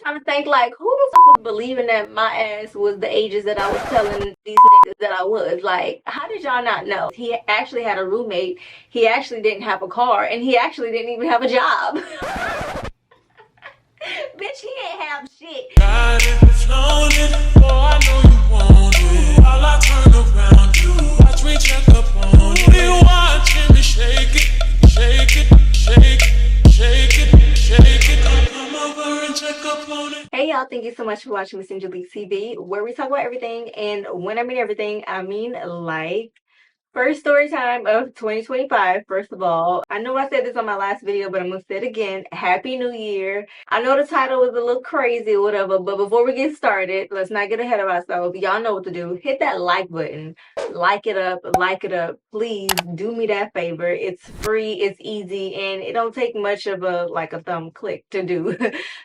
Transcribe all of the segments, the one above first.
Trying to think, like, who the fuck was believing that my ass was the ages that I was telling these niggas that I was? Like, how did y'all not know? He actually had a roommate, he actually didn't have a car, and he actually didn't even have a job. Bitch, he ain't have shit. Got it, flown it, boy, I know you want it. While I turn around you, watch me check up on it. You watching me shake it, shake it, shake it, shake it, shake it. Come over and check up on it. Hey y'all, thank you so much for watching Miss Angelique TV, where we talk about everything, and when I mean everything, I mean like first story time of 2025. First of all, I know I said this on my last video, but I'm gonna say it again. Happy New Year. I know the title was a little crazy or whatever, but before we get started, let's not get ahead of ourselves. Y'all know what to do. Hit that like button. Like it up, like it up. Please do me that favor. It's free, it's easy, and it don't take much of a thumb click to do.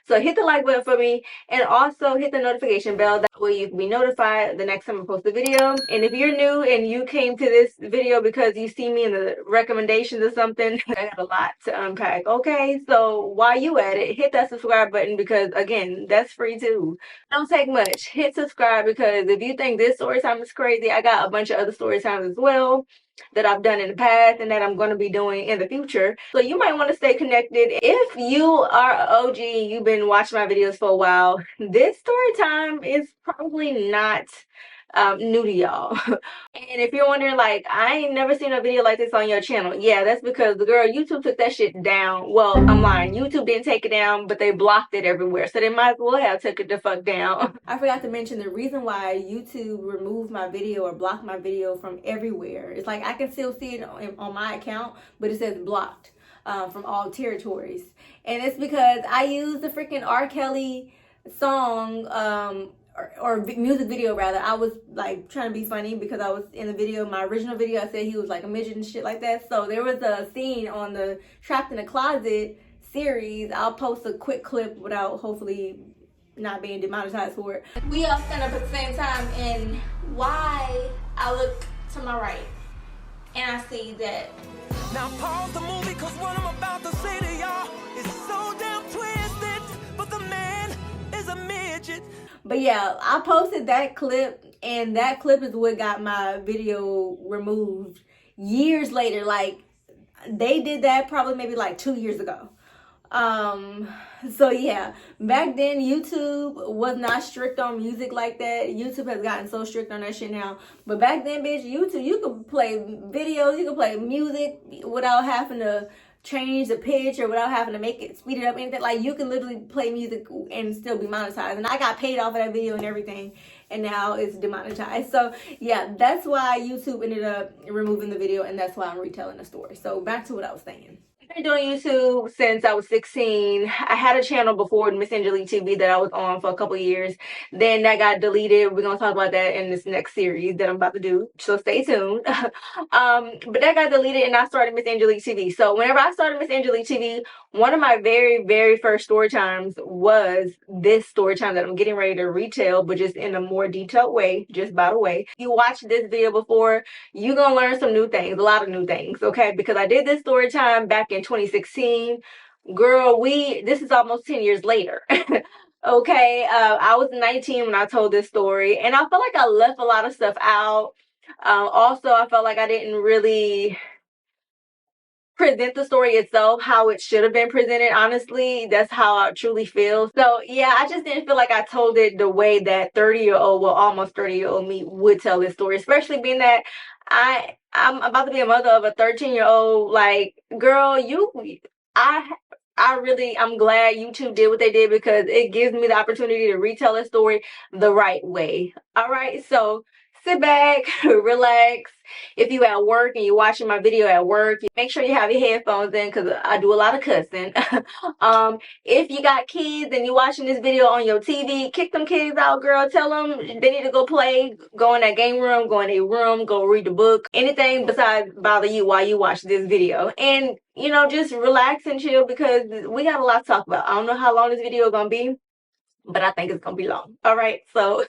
So hit the like button for me, and also hit the notification bell. That way you can be notified the next time I post a video. And if you're new and you came to this video because you see me in the recommendations or something, I got a lot to unpack. Okay, so while you at it, hit that subscribe button, because again, that's free too. Don't take much. Hit subscribe, because if you think this story time is crazy, I got a bunch of other story times as well that I've done in the past and that I'm going to be doing in the future. So you might want to stay connected. If you are an OG, you've been watching my videos for a while, this story time is probably not new to y'all. And if you're wondering, like, I ain't never seen a video like this on your channel, yeah, that's because the girl, YouTube took that shit down. Well, I'm lying. YouTube didn't take it down, but they blocked it everywhere, so they might as well have took it the fuck down. I forgot to mention the reason why YouTube removed my video or blocked my video from everywhere. It's like I can still see it on my account, but it says blocked from all territories. And it's because I used the freaking R. Kelly song or music video rather. I was like trying to be funny because I was in the video, my original video, I said he was like a midget and shit like that. So there was a scene on the Trapped in a Closet series. I'll post a quick clip without hopefully not being demonetized for it. We all stand up at the same time, and why I look to my right and I see that. Now pause the movie, cause what I'm about to say to y'all is so damn twisted, but the man is a midget. But yeah, I posted that clip, and that clip is what got my video removed years later. Like, they did that probably maybe like 2 years ago. So yeah, back then YouTube was not strict on music like that. YouTube has gotten so strict on that shit now. But back then, bitch, YouTube, you could play videos, you could play music without having to change the pitch or without having to make it speed it up, anything. Like, you can literally play music and still be monetized, and I got paid off of that video and everything, and now it's demonetized. So yeah, that's why YouTube ended up removing the video, and that's why I'm retelling the story. So back to what I was saying. I've been doing YouTube since I was 16. I had a channel before, Miss Angelique TV, that I was on for a couple years. Then that got deleted. We're gonna talk about that in this next series that I'm about to do, so stay tuned. But that got deleted, and I started Miss Angelique TV. So whenever I started Miss Angelique TV, one of my very, very first story times was this story time that I'm getting ready to retell, but just in a more detailed way. Just by the way, if you watched this video before, you're gonna learn some new things, a lot of new things, okay? Because I did this story time back in 2016. Girl, this is almost 10 years later. Okay, I was 19 when I told this story, and I felt like I left a lot of stuff out. Also, I felt like I didn't really present the story itself how it should have been presented. Honestly, that's how I truly feel. So yeah, I just didn't feel like I told it the way that 30-year-old, well, almost 30-year-old me would tell this story, especially being that I'm about to be a mother of a 13-year-old. Like, girl, I'm glad YouTube did what they did, because it gives me the opportunity to retell a story the right way. All right, so sit back, relax. If you at work and you're watching my video at work, make sure you have your headphones in, because I do a lot of cussing. If you got kids and you're watching this video on your TV, kick them kids out, girl. Tell them they need to go play, go in that game room, go in a room, go read the book, anything besides bother you while you watch this video. And, you know, just relax and chill, because we got a lot to talk about. I don't know how long this video is going to be, but I think it's gonna be long. All right, so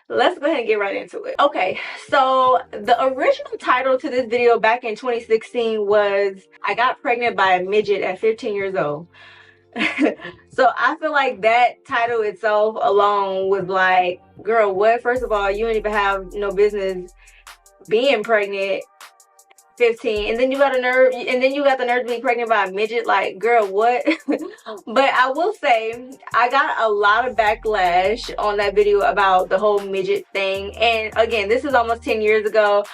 let's go ahead and get right into it. Okay, so the original title to this video back in 2016 was I Got Pregnant by a Midget at 15 years old. So I feel like that title itself alone was like, girl, what? First of all, you don't even have no business being pregnant. 15, and then you got the nerve to be pregnant by a midget. Like, girl, what? But I will say I got a lot of backlash on that video about the whole midget thing. And again, this is almost 10 years ago.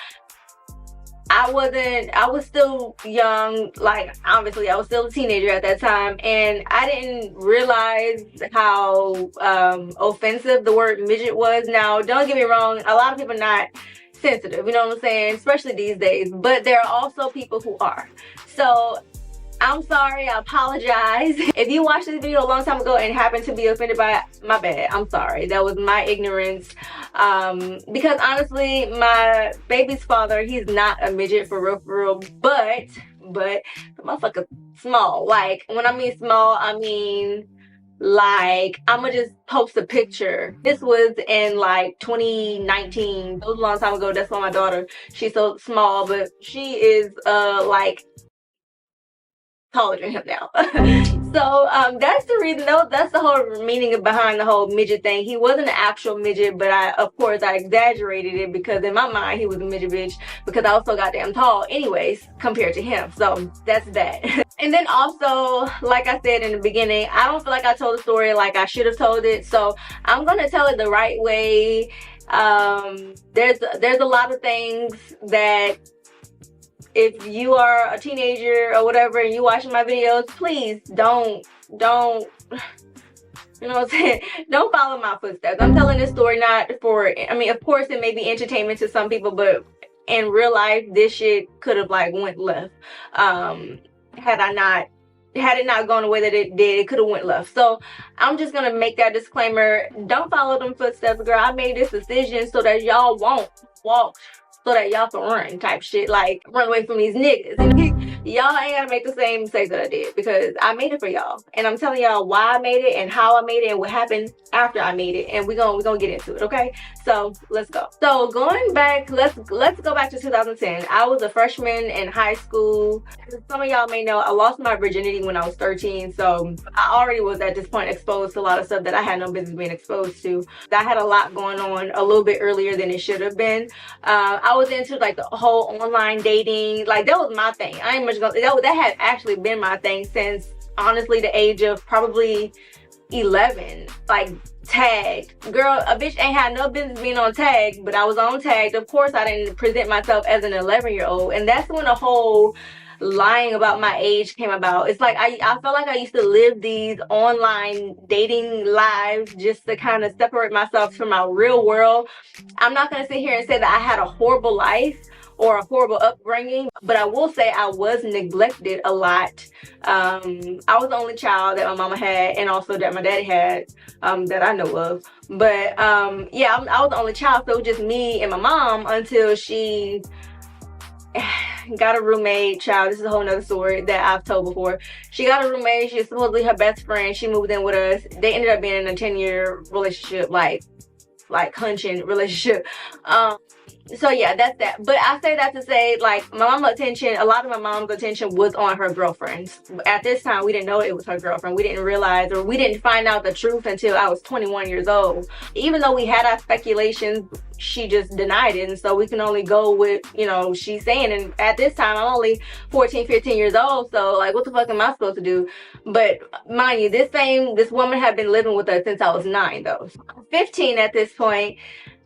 I was still young, like obviously I was still a teenager at that time, and I didn't realize how offensive the word midget was. Now, don't get me wrong, a lot of people are not sensitive, you know what I'm saying, especially these days, but there are also people who are. So I'm sorry, I apologize. If you watched this video a long time ago and happened to be offended by it, my bad, I'm sorry. That was my ignorance. Because honestly, my baby's father, he's not a midget for real, but the motherfucker's small. Like, when I mean small, I mean like, I'ma just post a picture. This was in like 2019. That was a long time ago. That's why my daughter, she's so small, but she is like taller than him now. So that's the reason, that's the whole meaning behind the whole midget thing. He wasn't an actual midget, but of course I exaggerated it because in my mind he was a midget bitch because I was so goddamn tall anyways compared to him. So that's that. And then also, like I said in the beginning, I don't feel like I told the story like I should have told it, so I'm gonna tell it the right way. There's a lot of things that, if you are a teenager or whatever and you watching my videos, please don't, you know what I'm saying, don't follow my footsteps. I'm telling this story not for, I mean, of course it may be entertainment to some people, but in real life this shit could have like went left. Had it not gone the way that it did, it could have went left. So I'm just gonna make that disclaimer. Don't follow them footsteps, girl. I made this decision so that y'all won't walk, so that y'all can run type shit, like run away from these niggas. Y'all ain't gotta make the same mistakes that I did because I made it for y'all, and I'm telling y'all why I made it and how I made it and what happened after I made it, and we're gonna get into it, okay? So let's go. So going back, let's go back to 2010. I was a freshman in high school. Some of y'all may know I lost my virginity when I was 13, so I already was at this point exposed to a lot of stuff that I had no business being exposed to. I had a lot going on a little bit earlier than it should have been. I was into like the whole online dating, like that was my thing. I ain't much gonna, that had actually been my thing since honestly the age of probably 11. Like tagged, girl, a bitch ain't had no business being on tag, but I was on tagged. Of course I didn't present myself as an 11-year-old, and that's when the whole lying about my age came about. It's like I felt like I used to live these online dating lives just to kind of separate myself from my real world. I'm not gonna sit here and say that I had a horrible life or a horrible upbringing, but I will say I was neglected a lot. I was the only child that my mama had, and also that my daddy had, that I know of. But yeah, I was the only child, so it was just me and my mom until she got a roommate. Child, this is a whole nother story that I've told before. She got a roommate. She's supposedly her best friend. She moved in with us. They ended up being in a 10-year relationship, like hunching relationship. So yeah, that's that. But I say that to say, like, my mom's attention, a lot of my mom's attention was on her girlfriends. At this time, we didn't know it was her girlfriend. We didn't realize, or we didn't find out the truth until I was 21 years old. Even though we had our speculations, she just denied it, and so we can only go with, you know, she's saying. And at this time I'm only 14, 15 years old, so like what the fuck am I supposed to do? But mind you, this woman had been living with us since I was 9 though. I'm 15 at this point.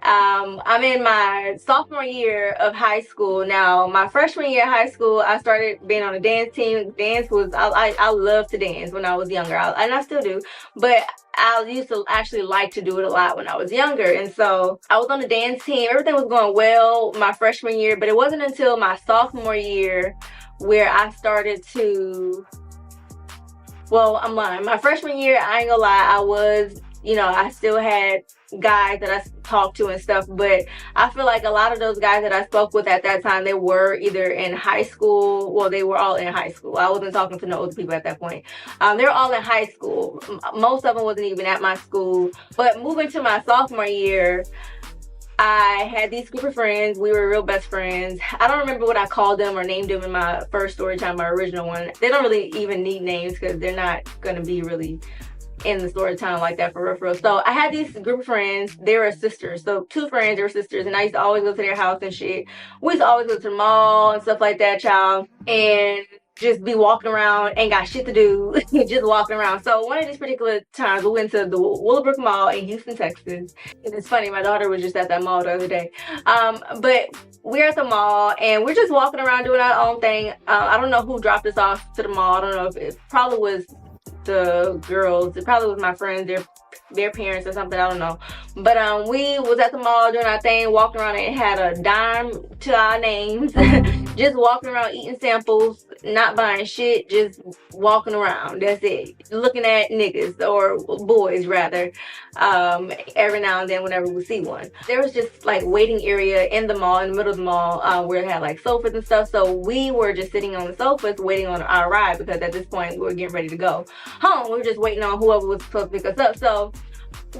I'm in my sophomore year of high school. Now, my freshman year of high school, I started being on a dance team. Dance was, I loved to dance when I was younger, and I still do, but I used to actually like to do it a lot when I was younger. And so I was on the dance team. Everything was going well my freshman year, but it wasn't until my sophomore year where I started to, well, I'm lying. My freshman year, I ain't gonna lie, I was, you know, I still had guys that I talked to and stuff, but I feel like a lot of those guys that I spoke with at that time, they were either in high school, well, they were all in high school. I wasn't talking to no older people at that point. They were all in high school. Most of them wasn't even at my school. But moving to my sophomore year, I had these group of friends. We were real best friends. I don't remember what I called them or named them in my first story time, my original one. They don't really even need names because they're not going to be really in the story time like that for real. So I had these group of friends. They were sisters. So 2 friends, they were sisters. And I used to always go to their house and shit. We used to always go to the mall and stuff like that, child. And just be walking around, ain't got shit to do, just walking around. So one of these particular times we went to the Willowbrook Mall in Houston, Texas. And it's funny, my daughter was just at that mall the other day. But we're at the mall and we're just walking around doing our own thing. I don't know who dropped us off to the mall. I don't know if it probably was the girls. It probably was my friends, their parents or something, I don't know. But we was at the mall doing our thing, walking around and had a dime to our names. Just walking around eating samples, not buying shit, just walking around. That's it. Looking at niggas, or boys rather, every now and then whenever we see one. There was just like waiting area in the mall, in the middle of the mall, where it had like sofas and stuff. So we were just sitting on the sofas waiting on our ride, because at this point we were getting ready to go home. We were just waiting on whoever was supposed to pick us up. So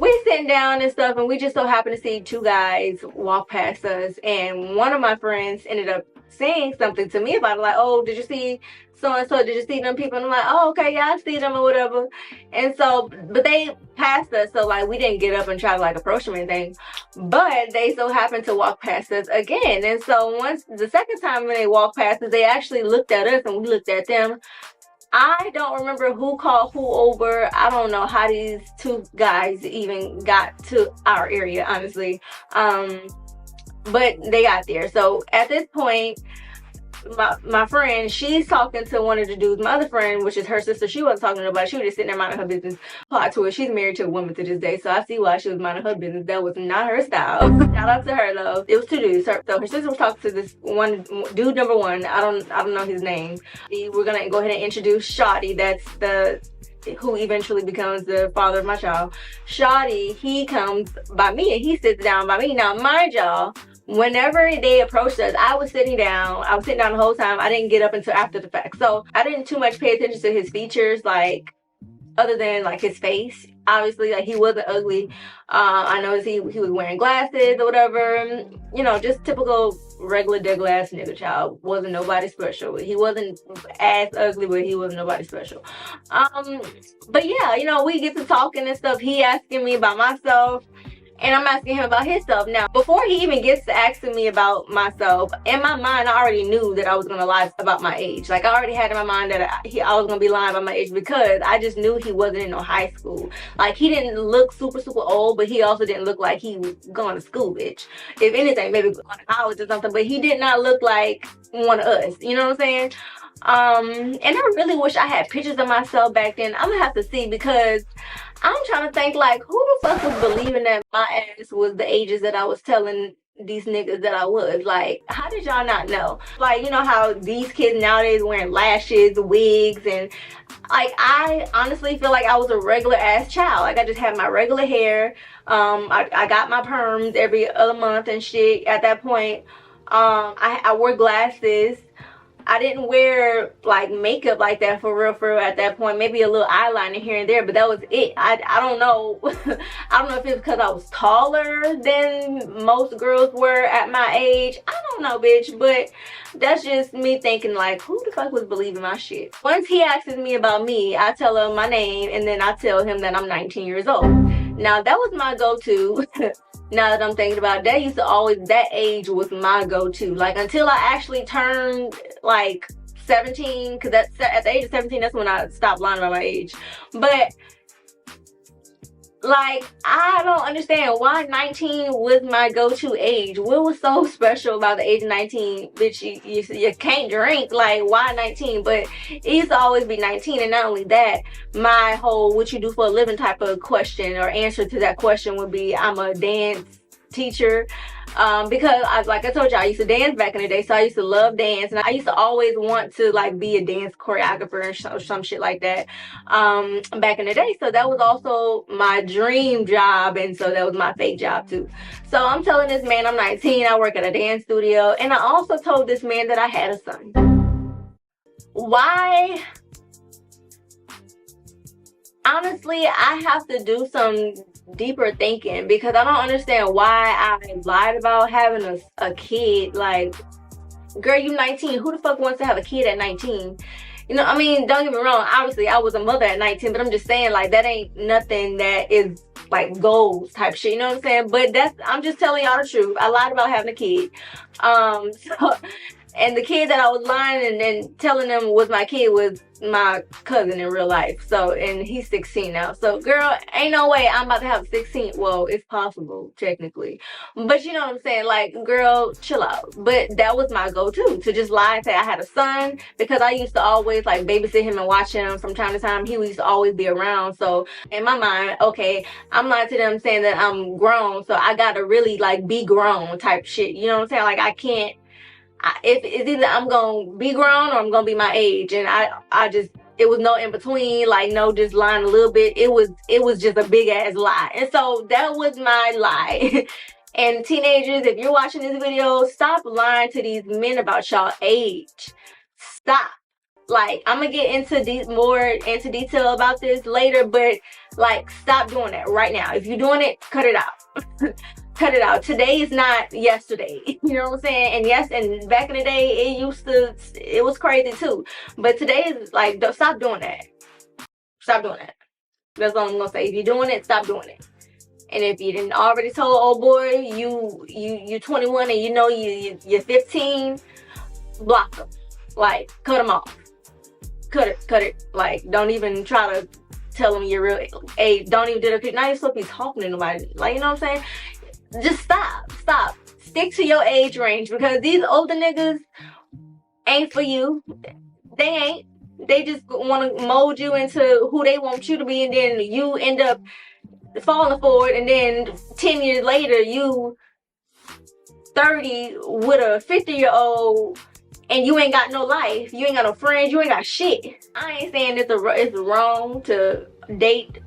we're sitting down and stuff, and we just so happened to see 2 guys walk past us, and one of my friends ended up saying something to me about it, like, oh, did you see so-and-so, did you see them people? And I'm like, oh, okay, yeah, I see them or whatever. And so, but they passed us, so like we didn't get up and try to like approach them or anything, but they so happened to walk past us again. And so once the second time when they walked past us, they actually looked at us and we looked at them. I don't remember who called who over. I don't know how these 2 guys even got to our area, honestly. But they got there. So at this point, my friend, she's talking to one of the dudes. My other friend, which is her sister, she wasn't talking to nobody. She was just sitting there minding her business. Plot twist, she's married to a woman to this day, so I see why she was minding her business. That was not her style. Shout out to her though. It was 2 dudes. So her sister was talking to this one dude, number 1. I don't know his name. We're gonna go ahead and introduce Shotty. That's who eventually becomes the father of my child. Shotty, he comes by me and he sits down by me. Now mind y'all, whenever they approached us, I was sitting down the whole time. I didn't get up until after the fact, so I didn't too much pay attention to his features, like other than like his face. Obviously, like, he wasn't ugly. I noticed he was wearing glasses or whatever, you know, just typical regular degular ass nigga, child. Wasn't nobody special. He wasn't as ugly, but he wasn't nobody special. But yeah, you know, we get to talking and stuff. He asking me about myself, and I'm asking him about his stuff. Now, before he even gets to asking me about myself, in my mind, I already knew that I was gonna lie about my age. Like, I already had in my mind that I was gonna be lying about my age, because I just knew he wasn't in no high school. Like, he didn't look super old, but he also didn't look like he was going to school, bitch. If anything, maybe going to college or something, but he did not look like one of us. You know what I'm saying? And I really wish I had pictures of myself back then. I'm gonna have to see, because I'm trying to think, like, who the fuck was believing that my ass was the ages that I was telling these niggas that I was? Like, how did y'all not know? Like, you know how these kids nowadays wearing lashes, wigs, and like, I honestly feel like I was a regular ass child. Like, I just had my regular hair. I got my perms every other month and shit at that point. I wore glasses. I didn't wear like makeup like that for real at that point. Maybe a little eyeliner here and there, but that was it. I don't know. I don't know if it's because I was taller than most girls were at my age. I don't know, bitch, but that's just me thinking, like, who the fuck was believing my shit? Once he asks me about me, I tell him my name, and then I tell him that I'm 19 years old. Now, that was my go-to. Now that I'm thinking about it, that used to always, that age was my go-to. Like, until I actually turned like 17, because that's at the age of 17, that's when I stopped lying about my age. But like, I don't understand why 19 was my go-to age. What was so special about the age of 19? Bitch, you can't drink. Like, why 19? But it used to always be 19. And not only that, my whole what you do for a living type of question or answer to that question would be, I'm a dance teacher. Because like I told you, I used to dance back in the day, so I used to love dance, and I used to always want to like be a dance choreographer or some shit like that back in the day. So that was also my dream job, and so that was my fake job too. So I'm telling this man I'm 19, I work at a dance studio, and I also told this man that I had a son. Why? Honestly, I have to do some deeper thinking, because I don't understand why I lied about having a kid. Like, girl, you 19. Who the fuck wants to have a kid at 19? You know, I mean, don't get me wrong. Obviously, I was a mother at 19, but I'm just saying, like, that ain't nothing that is like goals type shit. You know what I'm saying? But I'm just telling y'all the truth. I lied about having a kid. So, and the kid that I was lying and telling them was my kid was my cousin in real life. So, and he's 16 now. So, girl, ain't no way I'm about to have 16. Well, it's possible, technically. But you know what I'm saying? Like, girl, chill out. But that was my go-to, to just lie and say I had a son, because I used to always, like, babysit him and watch him from time to time. He used to always be around. So, in my mind, okay, I'm lying to them saying that I'm grown. So, I gotta really, like, be grown type shit. You know what I'm saying? Like, I can't. If it's either I'm gonna be grown or I'm gonna be my age, and I just, it was no in between, like, no, just lying a little bit. It was just a big ass lie. And so that was my lie. And teenagers, if you're watching this video, stop lying to these men about y'all age. Stop. Like, I'm gonna get into more into detail about this later, but like, stop doing that right now. If you're doing it, cut it out. Cut it out. Today is not yesterday. You know what I'm saying? And yes, and back in the day, it was crazy too. But today is like, stop doing that. Stop doing that. That's all I'm gonna say. If you're doing it, stop doing it. And if you didn't already told old boy you're 21 and you know you're 15, block them. Like, cut them off. Cut it. Like, don't even try to tell them your real age. Don't even do it. Now you're supposed to be talking to nobody. Like, you know what I'm saying? Just stop. Stick to your age range, because these older niggas ain't for you. They ain't. They just want to mold you into who they want you to be, and then you end up falling for it, and then 10 years later you 30 with a 50-year-old and you ain't got no life. You ain't got no friends. You ain't got shit. I ain't saying it's wrong to date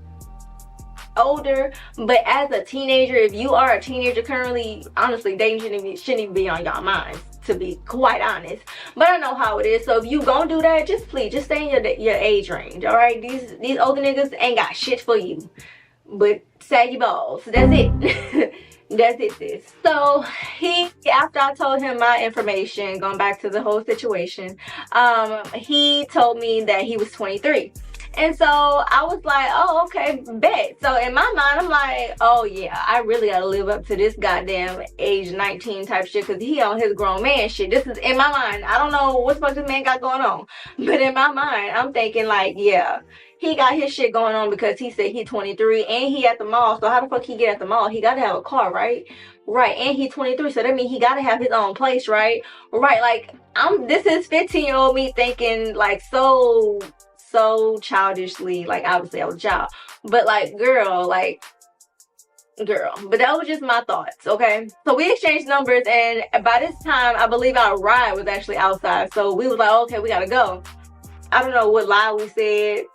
older, but as a teenager, if you are a teenager currently, honestly, dating shouldn't even be on y'all minds, to be quite honest. But I know how it is. So if you gonna do that, just please, just stay in your age range. All right, these older niggas ain't got shit for you but saggy balls. That's it. That's it, sis. So after I told him my information, going back to the whole situation, he told me that he was 23. And so I was like, oh, okay, bet. So in my mind, I'm like, oh yeah, I really gotta live up to this goddamn age 19 type shit, because he on his grown man shit. This is in my mind. I don't know what the fuck this man got going on, but in my mind, I'm thinking like, yeah, he got his shit going on because he said he 23 and he at the mall. So how the fuck he get at the mall? He gotta have a car, right? Right, and he 23, so that means he gotta have his own place, right? Right, like, this is 15-year-old me thinking like so childishly, like, obviously I was a child, but like, girl, but that was just my thoughts, okay? So we exchanged numbers, and by this time, I believe our ride was actually outside, so we was like, okay, we gotta go. I don't know what lie we said.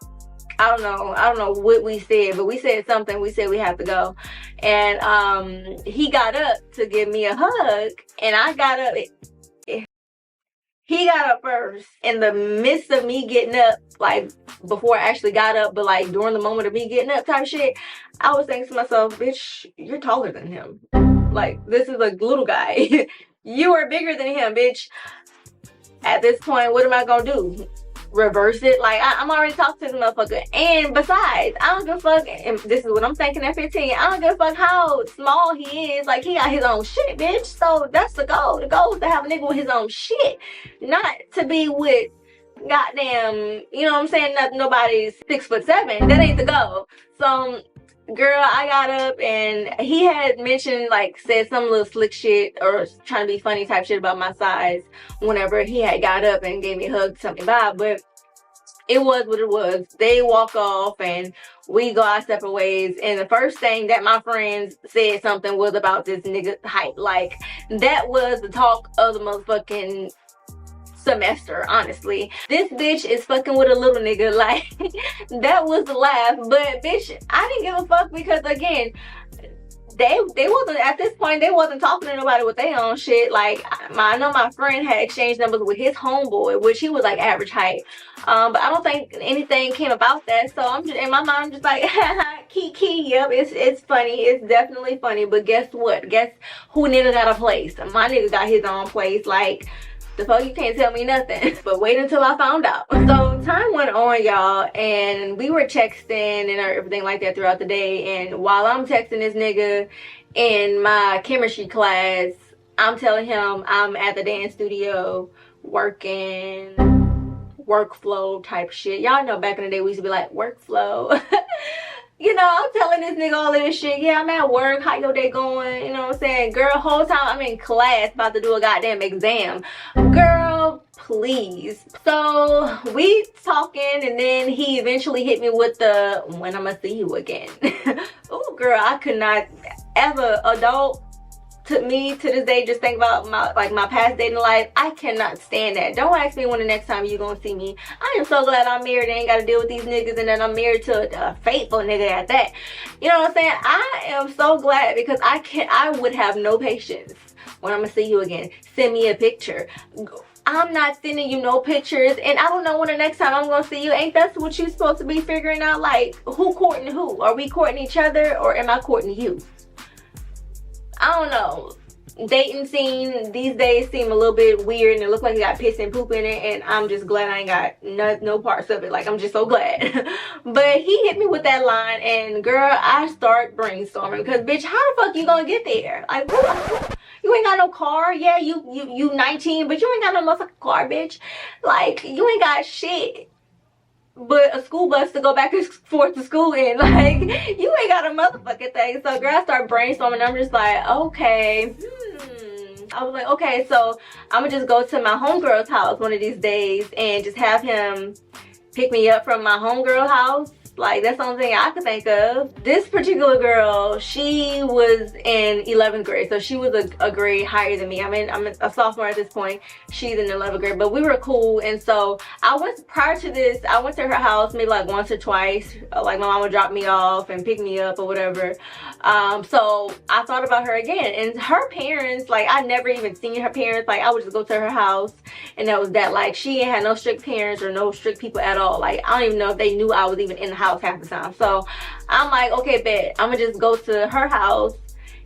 I don't know what we said, but we said something. We said we have to go. And he got up to give me a hug, and I got up. He got up first. In the midst of me getting up, like, before I actually got up, but like during the moment of me getting up type shit, I was thinking to myself, bitch, you're taller than him. Like, this is a little guy. You are bigger than him, bitch. At this point, what am I gonna do? Reverse it? Like, I'm already talking to this motherfucker. And besides, I don't give a fuck, and this is what I'm thinking at 15, I don't give a fuck how small he is. Like, he got his own shit, bitch. So that's the goal. The goal is to have a nigga with his own shit, not to be with goddamn, you know what I'm saying, nobody's 6'7". That ain't the goal. So girl, I got up, and he had mentioned, like, said some little slick shit or trying to be funny type shit about my size whenever he had got up and gave me a hug, something by, but it was what it was. They walk off and we go our separate ways, and the first thing that my friends said something was about this nigga height. Like, that was the talk of the motherfucking semester, honestly. This bitch is fucking with a little nigga. Like, that was the laugh. But bitch, I didn't give a fuck, because again, they wasn't, at this point, they wasn't talking to nobody with their own shit. Like, I know my friend had exchanged numbers with his homeboy, which he was like average height. But I don't think anything came about that. So I'm just, in my mind, I'm just like, key, yep, it's funny. It's definitely funny. But guess what? Guess who nigga got a place? My nigga got his own place. Like, the fuck, you can't tell me nothing. But wait until I found out. So time went on, y'all, and we were texting and everything like that throughout the day. And while I'm texting this nigga in my chemistry class, I'm telling him I'm at the dance studio working, workflow type shit. Y'all know back in the day we used to be like, workflow. You know, I'm telling this nigga all of this shit. Yeah, I'm at work. How your day going? You know what I'm saying? Girl, whole time I'm in class about to do a goddamn exam. Girl, please. So we talking, and then he eventually hit me with the, when I'ma see you again. Oh, girl, I could not ever, adult to me to this day, just think about my past dating life. I cannot stand that. Don't ask me when the next time you gonna see me. I am so glad I'm married and ain't gotta deal with these niggas, and that I'm married to a faithful nigga at that. You know what I'm saying? I am so glad, because I would have no patience when I'm gonna see you again. Send me a picture. I'm not sending you no pictures, and I don't know when the next time I'm gonna see you. Ain't that what you supposed to be figuring out? Like, who courting who? Are we courting each other, or am I courting you? I don't know. Dating scene these days seem a little bit weird, and it looks like he got piss and poop in it, and I'm just glad I ain't got no parts of it. Like, I'm just so glad. But he hit me with that line, and girl, I start brainstorming, because bitch, how the fuck you gonna get there? Like, you ain't got no car. Yeah, you 19, but you ain't got no motherfucking car, bitch. Like, you ain't got shit but a school bus to go back and forth to school in. Like, you ain't got a motherfucking thing. So girl, I start brainstorming. I'm just like, okay, I was like, okay, so I'm gonna just go to my homegirl's house one of these days and just have him pick me up from my homegirl house. Like, that's the only thing I could think of. This particular girl, she was in 11th grade, so she was a grade higher than me. I'm a sophomore at this point. She's in 11th grade, but we were cool. And so prior to this, I went to her house maybe like once or twice. Like, my mama dropped me off and picked me up or whatever. So I thought about her again, and her parents, like, I never even seen her parents. Like, I would just go to her house, and that was that. Like, she ain't had no strict parents or no strict people at all. Like, I don't even know if they knew I was even in the house half the time. So I'm like, okay, bet, I'm gonna just go to her house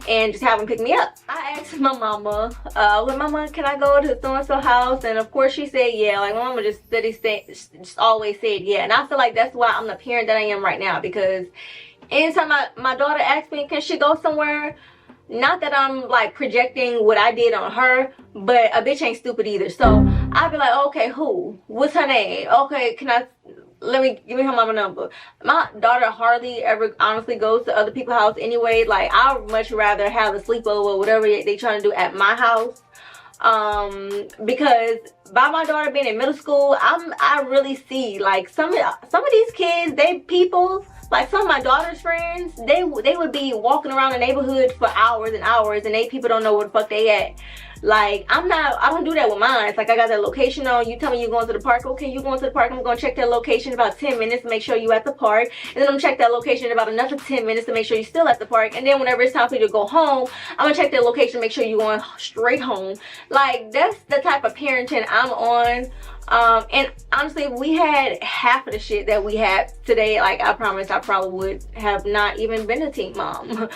and just have him pick me up. I asked my mama, well, mama, can I go to so-and-so house? And of course she said yeah. Like, my mama just always said yeah. And I feel like that's why I'm the parent that I am right now, because anytime my daughter asks me, can she go somewhere? Not that I'm like projecting what I did on her, but a bitch ain't stupid either. So I'd be like, okay, who? What's her name? Okay, give me her mama number. My daughter hardly ever honestly goes to other people's house anyway. Like, I'd much rather have a sleepover or whatever they trying to do at my house. Because by my daughter being in middle school, I really see like some of these kids, they people. Like, some of my daughter's friends, they would be walking around the neighborhood for hours and hours, and people don't know where the fuck they at. Like, I don't do that with mine. It's like, I got that location on. You tell me you're going to the park. Okay, you going to the park. I'm going to check that location in about 10 minutes to make sure you at the park. And then I'm going to check that location in about another 10 minutes to make sure you're still at the park. And then whenever it's time for you to go home, I'm going to check that location to make sure you're going straight home. Like, that's the type of parenting I'm on. And honestly, if we had half of the shit that we have today, like, I promise I probably would have not even been a teen mom.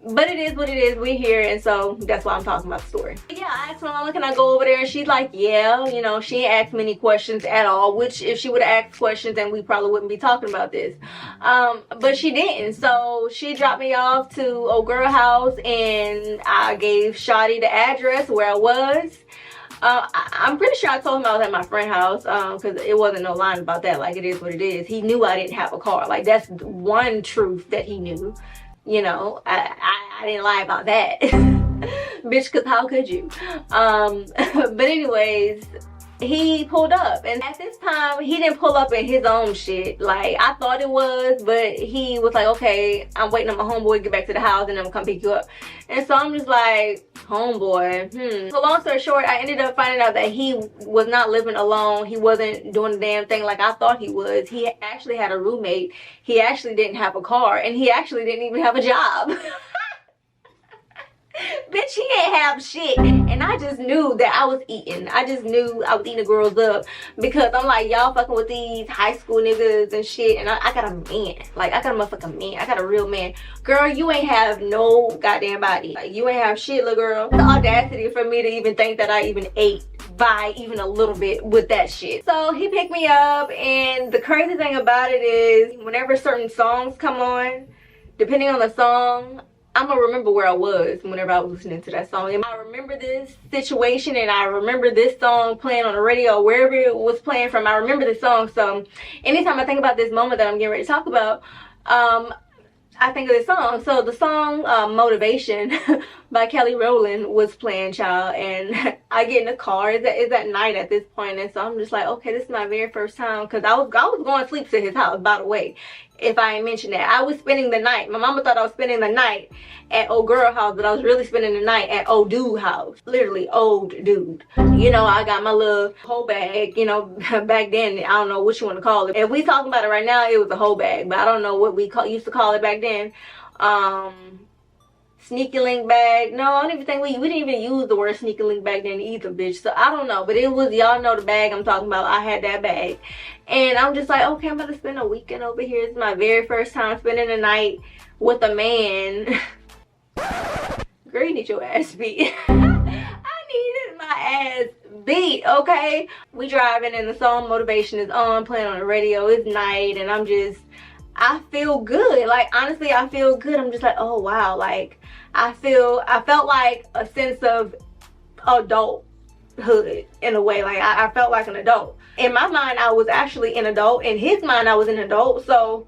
But it is what it is. We're here, and so that's why I'm talking about the story. But yeah, I asked my mama, can I go over there? And she's like, yeah. You know, she ain't asked many questions at all, which if she would have asked questions, then we probably wouldn't be talking about this. But she didn't. So she dropped me off to old girl house, and I gave Shawty the address where I was. I'm pretty sure I told him I was at my friend's house, because it wasn't no line about that. Like, it is what it is. He knew I didn't have a car. Like, that's one truth that he knew. You know, I didn't lie about that. Bitch, because how could you? But anyways, he pulled up, and at this time he didn't pull up in his own shit. Like, I thought it was, but he was like, okay, I'm waiting on my homeboy to get back to the house and I'm gonna come pick you up. And so I'm just like, homeboy, So long story short, I ended up finding out that he was not living alone. He wasn't doing the damn thing like I thought he was. He actually had a roommate. He actually didn't have a car, and he actually didn't even have a job. Bitch, he ain't have shit. And I just knew that I was eating. I just knew I was eating the girls up because I'm like, y'all fucking with these high school niggas and shit. And I got a man. Like, I got a motherfucking man. I got a real man. Girl, you ain't have no goddamn body. Like, you ain't have shit, little girl. The audacity for me to even think that I even ate by even a little bit with that shit. So he picked me up, and the crazy thing about it is whenever certain songs come on, depending on the song, I'm gonna remember where I was whenever I was listening to that song. And I remember this situation, and I remember this song playing on the radio, wherever it was playing from. I remember this song. So anytime I think about this moment that I'm getting ready to talk about, I think of this song. So the song Motivation by Kelly Rowland was playing, child, and I get in the car. It's at night at this point, and so I'm just like, okay, this is my very first time, because I was going to sleep to his house, by the way, if I ain't mentioned that. I was spending the night. My mama thought I was spending the night at old girl house, but I was really spending the night at old dude house. Literally old dude. You know, I got my little whole bag, you know. Back then, I don't know what you want to call it. If we talking about it right now, it was a whole bag, but I don't know what we used to call it back then. Sneaky link bag. No, I don't even think we didn't even use the word sneaky link back then either, bitch. So I don't know, but it was, y'all know the bag I'm talking about. I had that bag, and I'm just like, okay, I'm about to spend a weekend over here. It's my very first time spending the night with a man. Girl, you need your ass beat. I needed my ass beat, okay? We driving, and the song Motivation is on, playing on the radio. It's night, and I feel good. Like, honestly, I feel good. I'm just like, oh wow, like I felt like a sense of adulthood in a way. Like I felt like an adult. In my mind, I was actually an adult. In his mind, I was an adult. So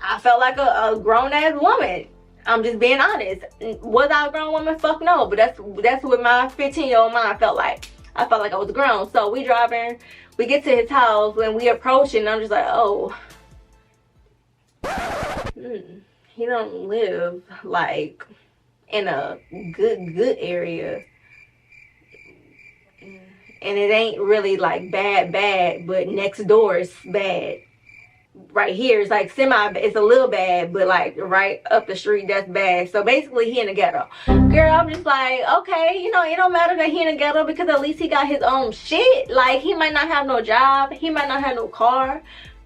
I felt like a grown-ass woman. I'm just being honest. Was I a grown woman? Fuck no. But that's what my 15-year-old mind felt like. I felt like I was grown. So we driving, we get to his house, when we approach it, and I'm just like, oh, he don't live like in a good area, and it ain't really like bad, but next door is bad. Right here is like it's a little bad, but like right up the street, that's bad. So basically he in the ghetto. Girl, I'm just like, okay, you know, it don't matter that he in the ghetto, because at least he got his own shit. Like, he might not have no job, he might not have no car,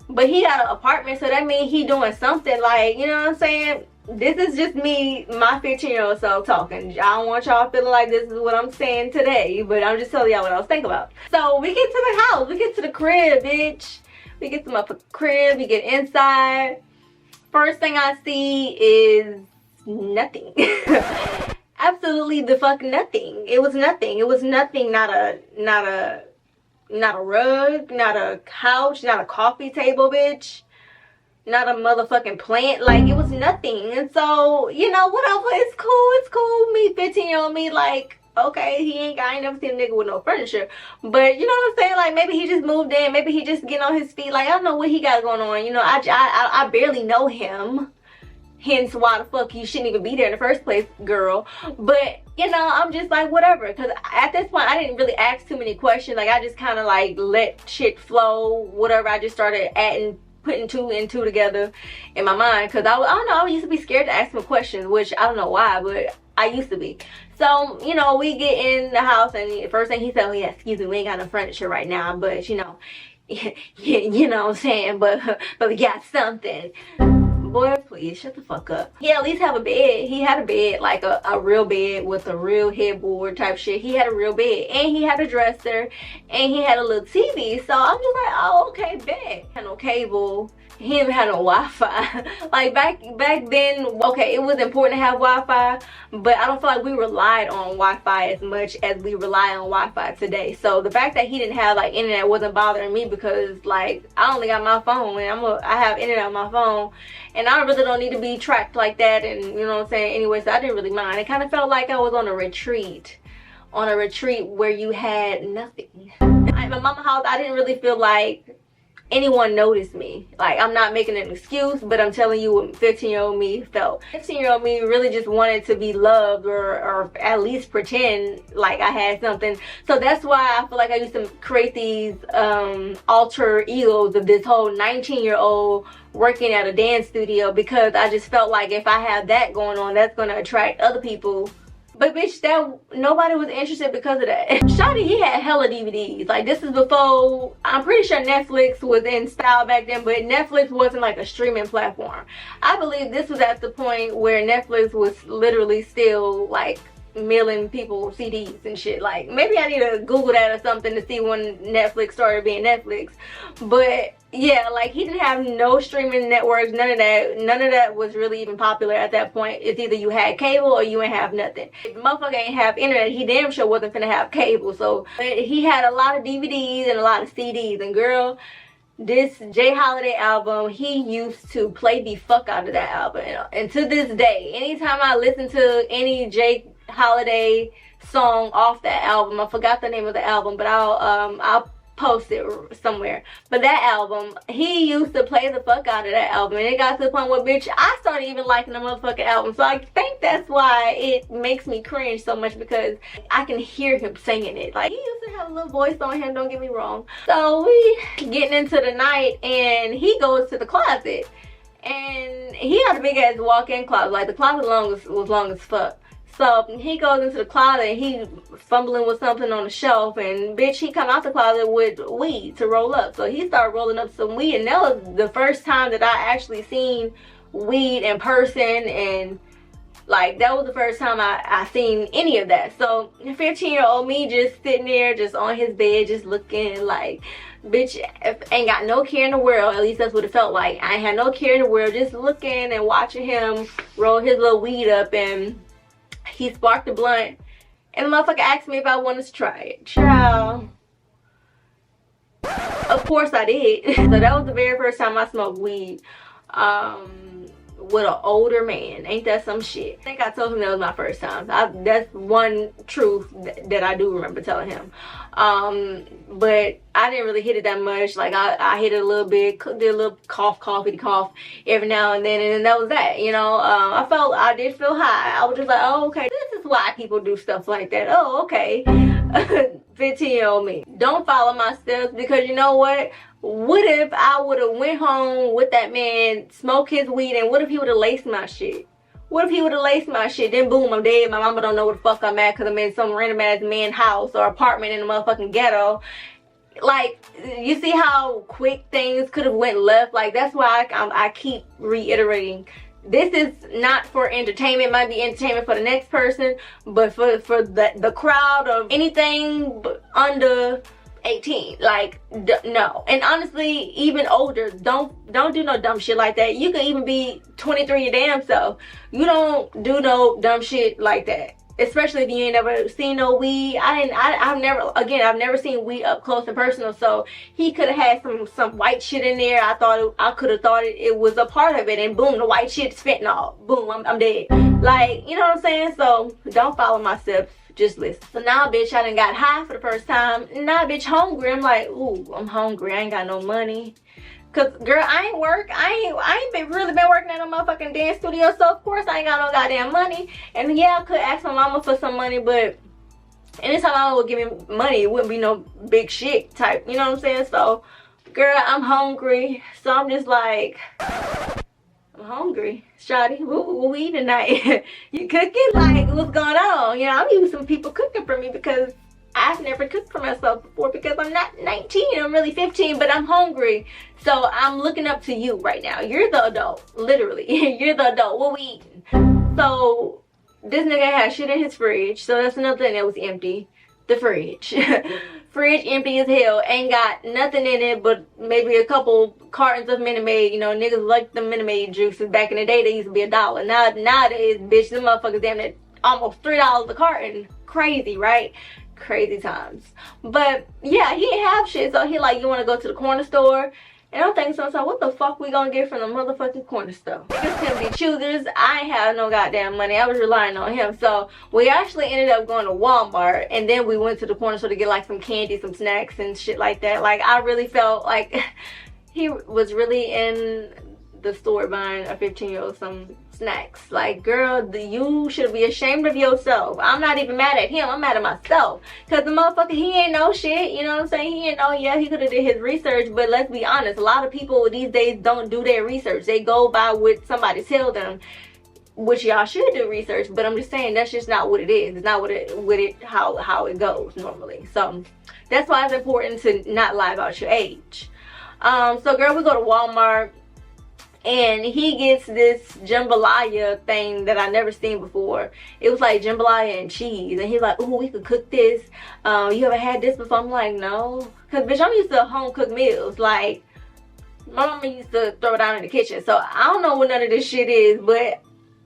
but he got an apartment, so that means he doing something. Like, you know what I'm saying? This is just me, my 15-year-old self talking. I don't want y'all feeling like this is what I'm saying today, but I'm just telling y'all what I was thinking about. So we get to the house, we get to the crib, bitch. We get to my crib, we get inside. First thing I see is nothing. Absolutely the fuck nothing. It was nothing. It was nothing. Not a rug, not a couch, not a coffee table, bitch. Not a motherfucking plant. Like, it was nothing. And so, you know, whatever, it's cool. Me, 15-year-old me, like, okay, I ain't never seen a nigga with no furniture. But you know what I'm saying? Like, maybe he just moved in, maybe he just getting on his feet. Like, I don't know what he got going on. You know, I barely know him. Hence why the fuck you shouldn't even be there in the first place, girl. But, you know, I'm just like, whatever. Because at this point, I didn't really ask too many questions. Like, I just kind of like let shit flow, whatever. I just started putting two and two together in my mind. Because I don't know, I used to be scared to ask him questions, which I don't know why, but I used to be. So, you know, we get in the house, and the first thing he said, oh yeah, excuse me, we ain't got no furniture right now, but you know, you know what I'm saying, but we got something. Boy, please shut the fuck up. He at least have a bed. He had a bed, like a real bed with a real headboard type shit. He had a real bed, and he had a dresser, and he had a little TV. So I'm just like, oh, okay, bet. Had no cable. He didn't have no Wi-Fi. Like back then, okay, it was important to have Wi-Fi, but I don't feel like we relied on Wi-Fi as much as we rely on Wi-Fi today. So the fact that he didn't have like internet wasn't bothering me, because like I only got my phone, and I have internet on my phone, and I really don't need to be tracked like that, and you know what I'm saying? Anyway, so I didn't really mind. It kind of felt like I was on a retreat where you had nothing. At my mama's house, I didn't really feel like anyone noticed me. Like, I'm not making an excuse, but I'm telling you what 15-year-old me felt. 15-year-old me really just wanted to be loved, or at least pretend like I had something. So that's why I feel like I used to create these alter egos of this whole 19-year-old working at a dance studio, because I just felt like if I have that going on, that's going to attract other people But bitch, that nobody was interested because of that. Shawty, he had hella DVDs. Like, this is before, I'm pretty sure Netflix was in style back then, but Netflix wasn't like a streaming platform. I believe this was at the point where Netflix was literally still like mailing people CDs and shit. Like, maybe I need to Google that or something to see when Netflix started being Netflix. But yeah, like, he didn't have no streaming networks, none of that was really even popular at that point. It's either you had cable or you ain't have nothing. If the motherfucker ain't have internet, he damn sure wasn't finna have cable. So he had a lot of DVDs and a lot of CDs, and girl, this Jay Holiday album, he used to play the fuck out of that album. And to this day, anytime I listen to any Jay Holiday song off that album, I forgot the name of the album, but I'll post it somewhere. But that album, he used to play the fuck out of that album, and it got to the point where, bitch, I started even liking the motherfucking album. So I think that's why it makes me cringe so much, because I can hear him singing it. Like, he used to have a little voice on him, don't get me wrong. So we getting into the night, and he goes to the closet, and he had a big ass walk-in closet. Like, the closet was long as fuck. So he goes into the closet and he fumbling with something on the shelf, and bitch, he come out the closet with weed to roll up. So he started rolling up some weed, and that was the first time that I actually seen weed in person, and like, that was the first time I seen any of that. So 15-year-old me just sitting there, just on his bed, just looking like, bitch, ain't got no care in the world. At least that's what it felt like. I ain't had no care in the world, just looking and watching him roll his little weed up, and he sparked a blunt, and the motherfucker asked me if I wanted to try it. Child, of course I did. So that was the very first time I smoked weed with an older man. Ain't that some shit? I think I told him that was my first time. That's one truth that I do remember telling him. But I didn't really hit it that much. Like, I hit it a little bit, did a little cough every now and then, and that was that, you know. I did feel high. I was just like, oh, okay, this is why people do stuff like that. Oh, okay. 15-year-old me. Don't follow my steps, because you know what? What if I would have went home with that man, smoked his weed, and what if he would have laced my shit? What if he would have laced my shit? Then boom, I'm dead. My mama don't know where the fuck I'm at, because I'm in some random ass man house or apartment in the motherfucking ghetto. Like, you see how quick things could have went left? Like, that's why I keep reiterating, this is not for entertainment. It might be entertainment for the next person, but for the crowd of anything under 18, like, no. And honestly, even older, don't do no dumb shit like that. You can even be 23 your damn self. You don't do no dumb shit like that, especially if you ain't never seen no weed. I've never seen weed up close and personal. So he could have had some white shit in there. I could have thought it was a part of it, and boom, the white shit's fentanyl. Boom, I'm dead. Like, you know what I'm saying? So don't follow my steps. Just listen. So now, bitch, I done got high for the first time. Now, bitch, hungry. I'm like, ooh, I'm hungry. I ain't got no money. Cause, girl, I ain't really been working at a motherfucking dance studio. So, of course, I ain't got no goddamn money. And, yeah, I could ask my mama for some money. But anytime my mama would give me money, it wouldn't be no big shit type. You know what I'm saying? So, girl, I'm hungry. So, I'm just like, I'm hungry. Shawty, what we eat tonight? You cooking? Like, what's going on? You know, I'm used to some people cooking for me, because I've never cooked for myself before, because I'm not 19. I'm really 15, but I'm hungry. So I'm looking up to you right now. You're the adult, literally. You're the adult. What we eating? So this nigga had shit in his fridge. So that's another thing that was empty. The fridge. Fridge empty as hell. Ain't got nothing in it but maybe a couple cartons of Minute Maid. You know, niggas like the Minute Maid juices. Back in the day, they used to be $1. Nowadays, bitch, them motherfuckers damn near almost $3 a carton. Crazy, right? Crazy times. But yeah, he didn't have shit. So he like, you want to go to the corner store? And I'm thinking sometimes, what the fuck we gonna get from the motherfucking corner store? Niggas can be choosers. I ain't have no goddamn money. I was relying on him. So we actually ended up going to Walmart, and then we went to the corner store to get like some candy, some snacks and shit like that. Like, I really felt like he was really in the store buying a 15-year-old some snacks. Like, girl, you should be ashamed of yourself. I'm not even mad at him. I'm mad at myself. Because the motherfucker, he ain't know shit. You know what I'm saying? He ain't know. Yeah, he could have did his research. But let's be honest. A lot of people these days don't do their research. They go by what somebody tell them. which y'all should do research, but I'm just saying that's just not what it is. It's not how it goes normally. So that's why it's important to not lie about your age. So girl, we go to Walmart, and he gets this jambalaya thing that I never seen before. It was like jambalaya and cheese, and he's like, "Ooh, we could cook this. You ever had this before?" I'm like, "No," cause bitch, I'm used to home cooked meals. Like my mama used to throw it down in the kitchen, so I don't know what none of this shit is, but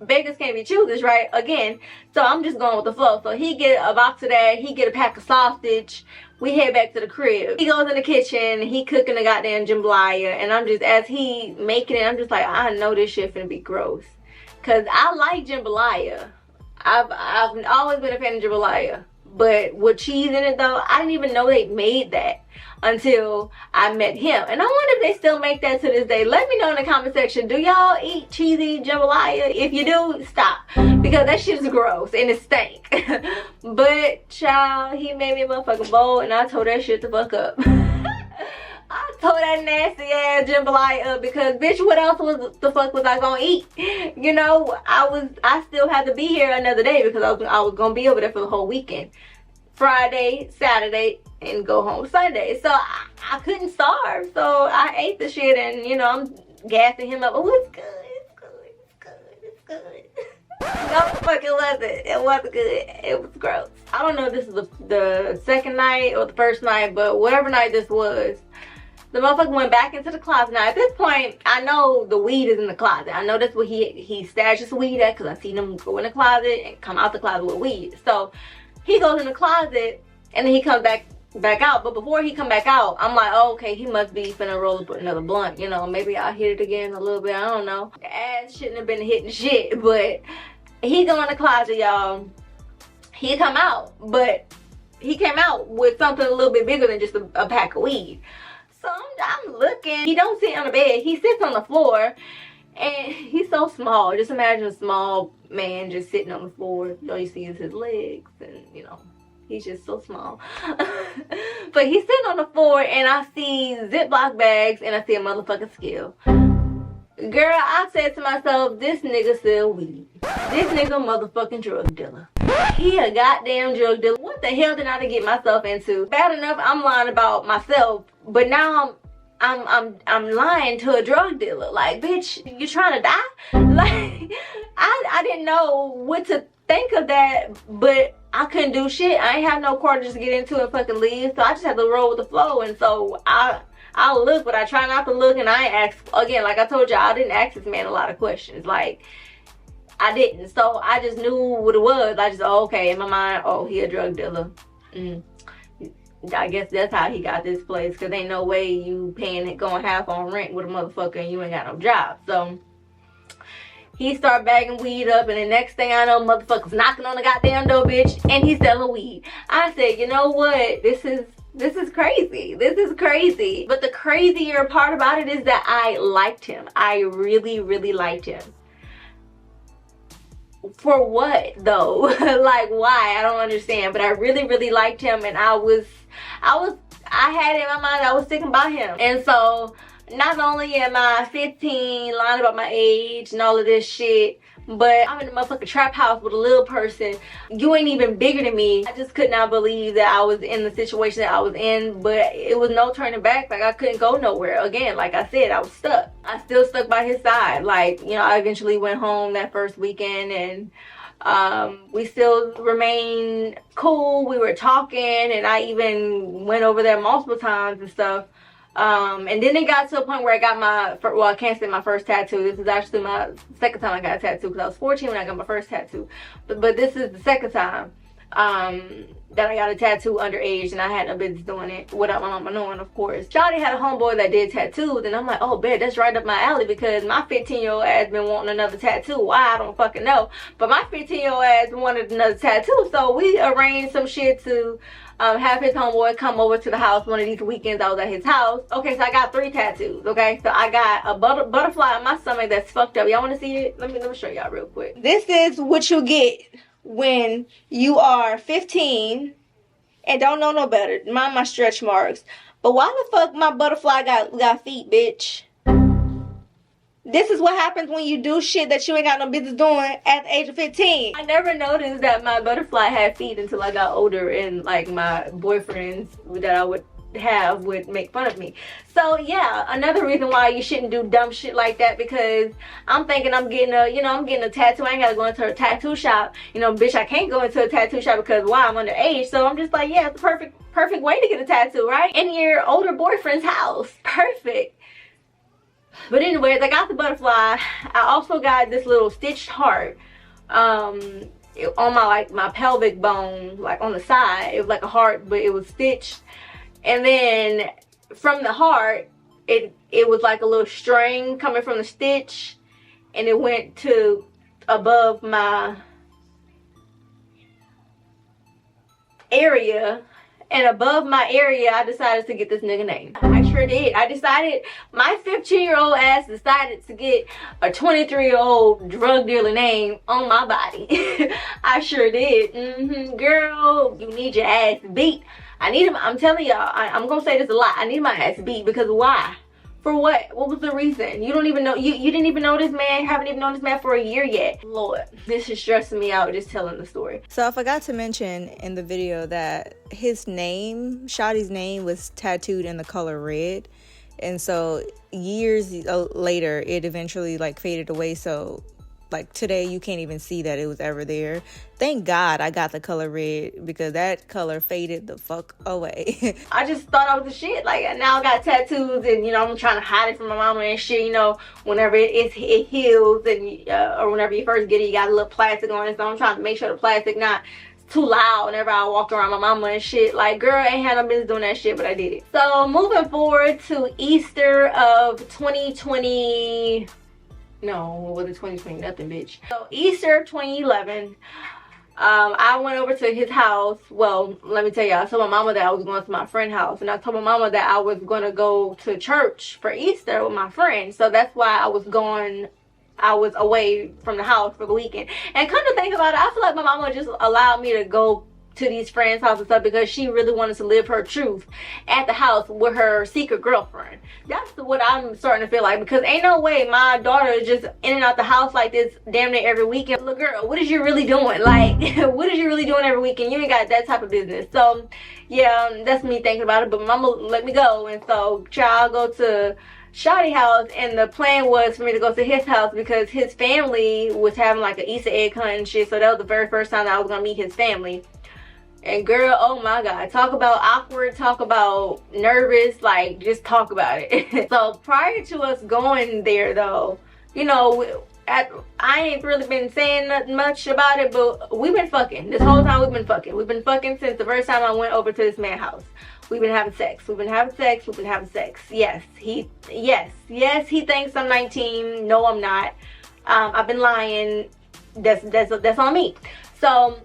beggars can't be choosers, right? Again, so I'm just going with the flow. So he get a box of that, he get a pack of sausage. We head back to the crib. He goes in the kitchen, he cooking the goddamn jambalaya, and I'm just, as he making it, I'm just like, I know this shit finna be gross, cause I like jambalaya. I've always been a fan of jambalaya, but with cheese in it though, I didn't even know they made that until I met him. And I wonder if they still make that to this day. Let me know in the comment section, do y'all eat cheesy jambalaya? If you do, stop, because that shit is gross and it stank. But child, he made me a motherfucking bowl, and I told that shit the fuck up. I told that nasty ass jambalaya up, because bitch, what else the fuck was I gonna eat? You know, I still had to be here another day, because I was gonna be over there for the whole weekend. Friday, Saturday, and go home Sunday. So I couldn't starve. So I ate the shit, and you know, I'm gassing him up. Oh, it's good, it's good, it's good, it's good. No, fuck, it wasn't. It wasn't good. It was gross. I don't know if this is the second night or the first night, but whatever night this was, the motherfucker went back into the closet. Now at this point, I know the weed is in the closet. I know that's where he stashes weed at, because I seen him go in the closet and come out the closet with weed. So he goes in the closet, and then he comes back out. But before he come back out, I'm like, oh, okay, he must be finna roll up another blunt. You know, maybe I'll hit it again a little bit. I don't know. The ass shouldn't have been hitting shit, but he go in the closet, y'all. He come out, but he came out with something a little bit bigger than just a pack of weed. So I'm looking. He don't sit on the bed. He sits on the floor, and he's so small. Just imagine a small man just sitting on the floor. All you see is his legs, and you know, he's just so small. But he's sitting on the floor, and I see Ziploc bags, and I see a motherfucking scale. Girl, I said to myself, this nigga sell weed. This nigga motherfucking drug dealer. He a goddamn drug dealer. What the hell did I get myself into? Bad enough I'm lying about myself, but now I'm lying to a drug dealer. Like, bitch, you trying to die? Like, I didn't know what to think of that, but I couldn't do shit. I ain't have no car to just get into and fucking leave, so I just had to roll with the flow. And so I'll look, but I try not to look, and I ain't ask, again, like I told y'all, I didn't ask this man a lot of questions. Like, I didn't. So I just knew what it was. I just, oh, okay, in my mind, oh, he a drug dealer. I guess that's how he got this place, because ain't no way you going half on rent with a motherfucker and you ain't got no job. So he start bagging weed up, and the next thing I know, motherfuckers knocking on the goddamn door, bitch, and he's selling weed. I said, you know what? This is crazy. This is crazy. But the crazier part about it is that I liked him. I really, really liked him. For what though? Like, why? I don't understand. But I really, really liked him, and I had it in my mind I was sticking by him. And so not only am I 15, lying about my age and all of this shit, but I'm in a motherfucking trap house with a little person. You ain't even bigger than me. I just could not believe that I was in the situation that I was in, but it was no turning back. Like, I couldn't go nowhere. Again, like I said, I was stuck. I still stuck by his side. Like, you know, I eventually went home that first weekend, and we still remained cool. We were talking, and I even went over there multiple times and stuff. And then it got to a point where I got well, I can't say my first tattoo. This is actually my second time I got a tattoo, because I was 14 when I got my first tattoo. But this is the second time that I got a tattoo underage, and I had no business doing it without my mama knowing, of course. Shawty had a homeboy that did tattoos, and I'm like, oh, bet, that's right up my alley, because my 15-year-old ass been wanting another tattoo. Why? I don't fucking know. But my 15-year-old ass wanted another tattoo, so we arranged some shit to have his homeboy come over to the house one of these weekends. I was at his house. Okay, so I got 3 tattoos, okay? So I got a butterfly on my stomach that's fucked up. Y'all want to see it? Let me show y'all real quick. This is what you get when you are 15 and don't know no better. Mind my stretch marks. But why the fuck my butterfly got feet, bitch? This is what happens when you do shit that you ain't got no business doing at the age of 15. I never noticed that my butterfly had feet until I got older, and like my boyfriends that I would have would make fun of me. So yeah, another reason why you shouldn't do dumb shit like that, because I'm thinking I'm getting a, you know, I'm getting a tattoo. I ain't gotta go into a tattoo shop. You know, bitch, I can't go into a tattoo shop because why? I'm underage. So I'm just like, yeah, it's the perfect way to get a tattoo, right? In your older boyfriend's house. Perfect. But anyways, I got the butterfly. I also got this little stitched heart on my pelvic bone, like on the side. It was like a heart, but it was stitched. And then from the heart, it was like a little string coming from the stitch, and it went to above my area. And above my area, I decided to get this nigga name. I sure did. I decided, my 15-year-old ass decided to get a 23-year-old drug dealer name on my body. I sure did. Girl, you need your ass beat. I need him. I'm telling y'all, I'm gonna say this a lot. I need my ass beat, because why? For what? What was the reason? You don't even know. You didn't even know this man. Haven't even known this man for a year yet. Lord, this is stressing me out just telling the story. So I forgot to mention in the video that his name, Shawty's name, was tattooed in the color red, and so years later it eventually like faded away. So like today you can't even see that it was ever there. Thank God I got the color red, because that color faded the fuck away. I just thought I was the shit. Like, now I got tattoos, and you know, I'm trying to hide it from my mama and shit. You know, whenever it heals, and or whenever you first get it, you got a little plastic on it. So I'm trying to make sure the plastic not too loud whenever I walk around my mama and shit. Like, girl, ain't had no business doing that shit, but I did it. So moving forward to Easter of 2020. No, what was it, 2020? Nothing, bitch. So Easter 2011, I went over to his house. Well, let me tell you, I told my mama that I was going to my friend's house, and I told my mama that I was going to go to church for Easter with my friend. So that's why I was away from the house for the weekend. And come to think about it, I feel like my mama just allowed me to go to these friends' house and stuff because she really wanted to live her truth at the house with her secret girlfriend. That's what I'm starting to feel like, because ain't no way my daughter is just in and out the house like this damn near every weekend. Look, girl, what is you really doing? Like, what is you really doing every weekend? You ain't got that type of business. So yeah, that's me thinking about it. But mama let me go, and so child go to Shawty house, and the plan was for me to go to his house because his family was having like an Easter egg hunt and shit. So that was the very first time that I was gonna meet his family. And girl, oh my God, talk about awkward, talk about nervous, like just talk about it. So prior to us going there though, you know, I ain't really been saying nothing much about it, but we've been fucking. This whole time we've been fucking. We've been fucking since the first time I went over to this man's house. We've been having sex. We've been having sex. We've been having sex. Yes, he thinks I'm 19. No, I'm not. I've been lying. That's on me. So